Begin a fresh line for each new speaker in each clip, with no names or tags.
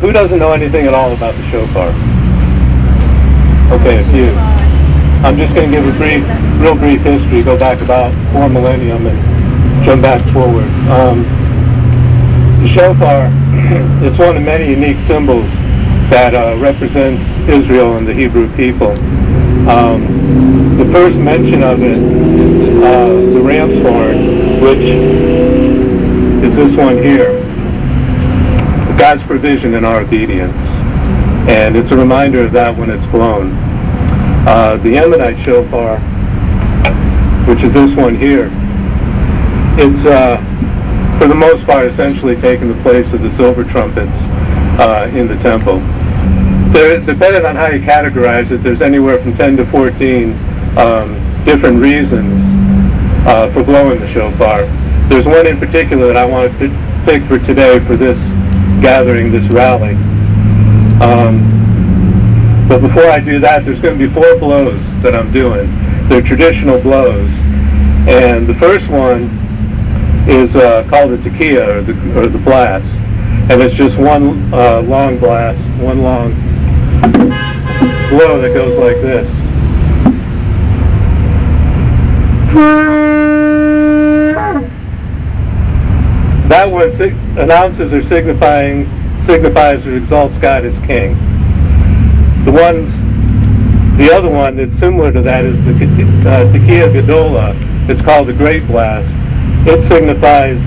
who doesn't know anything at all about the shofar? Okay, a few. I'm just going to give a real brief history, go back about 4 millennium and jump back forward. The shofar, it's one of many unique symbols that represents Israel and the Hebrew people. The first mention of it, the ram's horn, which is this one here, God's provision and our obedience. And it's a reminder of that when it's blown. The Yemenite shofar, which is this one here, it's for the most part essentially taking the place of the silver trumpets in the temple. Depending on how you categorize it, there's anywhere from 10 to 14 different reasons for blowing the shofar. There's one in particular that I want to pick for today for this gathering, this rally. But before I do that, there's going to be 4 blows that I'm doing. They're traditional blows. And the first one is called the tekiah, or the blast. And it's just one long blast, one long blow that goes like this. That one announces or signifies or exalts God as King. The other one that's similar to that is the tekiah gadola. It's called the Great Blast. It signifies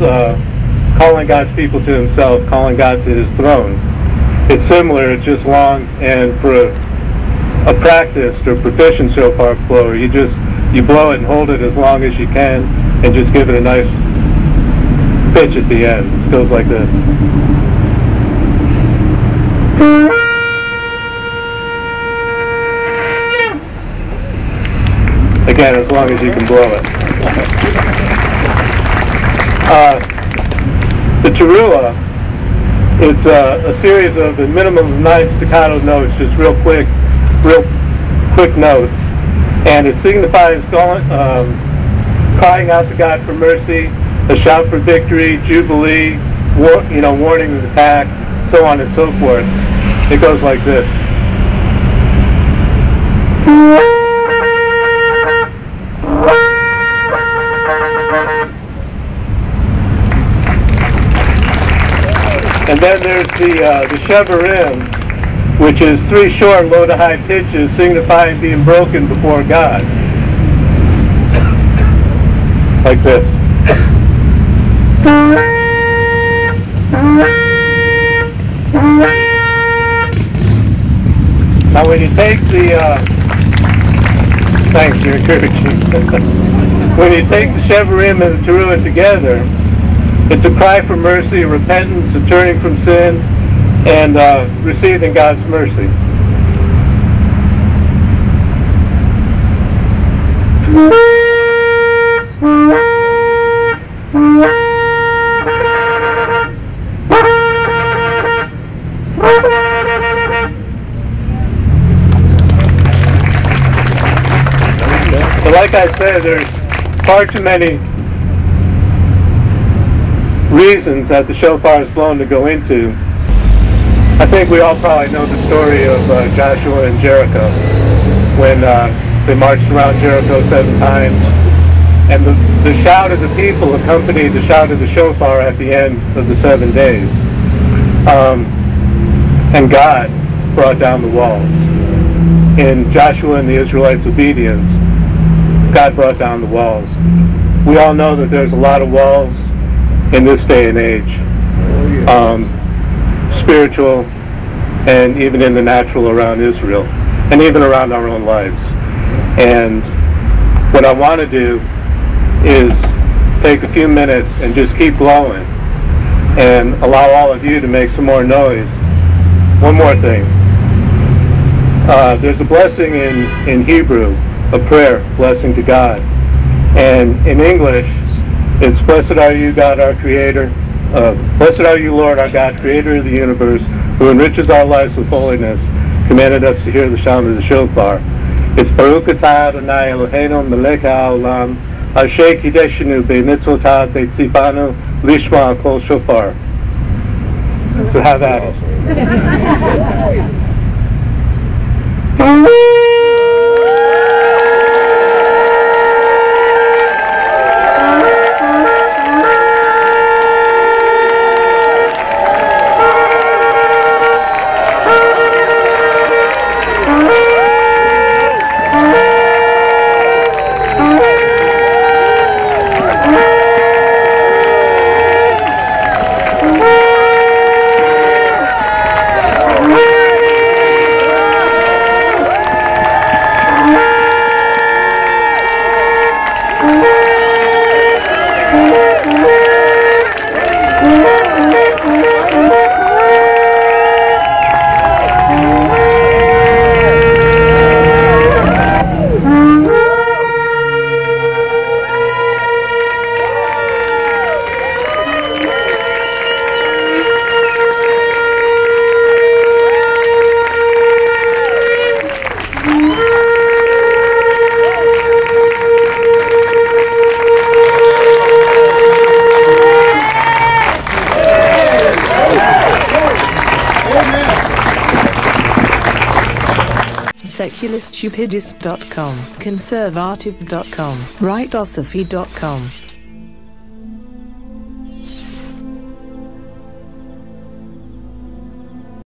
calling God's people to Himself, calling God to His throne. It's similar, it's just long, and for a practiced or proficient shofar blower, you blow it and hold it as long as you can, and just give it a nice pitch at the end. It goes like this. Again, as long as you can blow it. The teruah, it's a series of a minimum of 9 staccato notes, just real quick notes, and it signifies crying out to God for mercy, a shout for victory, jubilee, warning of attack, so on and so forth. It goes like this. And then there's the Shevarim, which is 3 short, low to high pitches, signifying being broken before God. Like this. Now when you take thanks, you're encouraging. When you take the Shevarim and the teruah together, it's a cry for mercy, repentance, a turning from sin, and receiving God's mercy. But like I said, there's far too many reasons that the shofar is blown to go into. I think we all probably know the story of Joshua and Jericho, when they marched around Jericho 7 times, and the shout of the people accompanied the shout of the shofar at the end of the 7 days. And God brought down the walls. In Joshua and the Israelites' obedience, God brought down the walls. We all know that there's a lot of walls in this day and age, spiritual and even in the natural around Israel, and even around our own lives. And what I want to do is take a few minutes and just keep blowing and allow all of you to make some more noise. One more thing. There's a blessing in Hebrew, a prayer, blessing to God. And in English, it's blessed are you, God, our Creator. Blessed are you, Lord, our God, Creator of the universe, who enriches our lives with holiness, commanded us to hear the sound of the shofar. It's Baruch atah Adonai Eloheinu melech haolam, asher kideshenu be'mitzvotav be'tzivanu lishma kol shofar. So have that.
secularstupidist.com, conservative.com, rightosophy.com.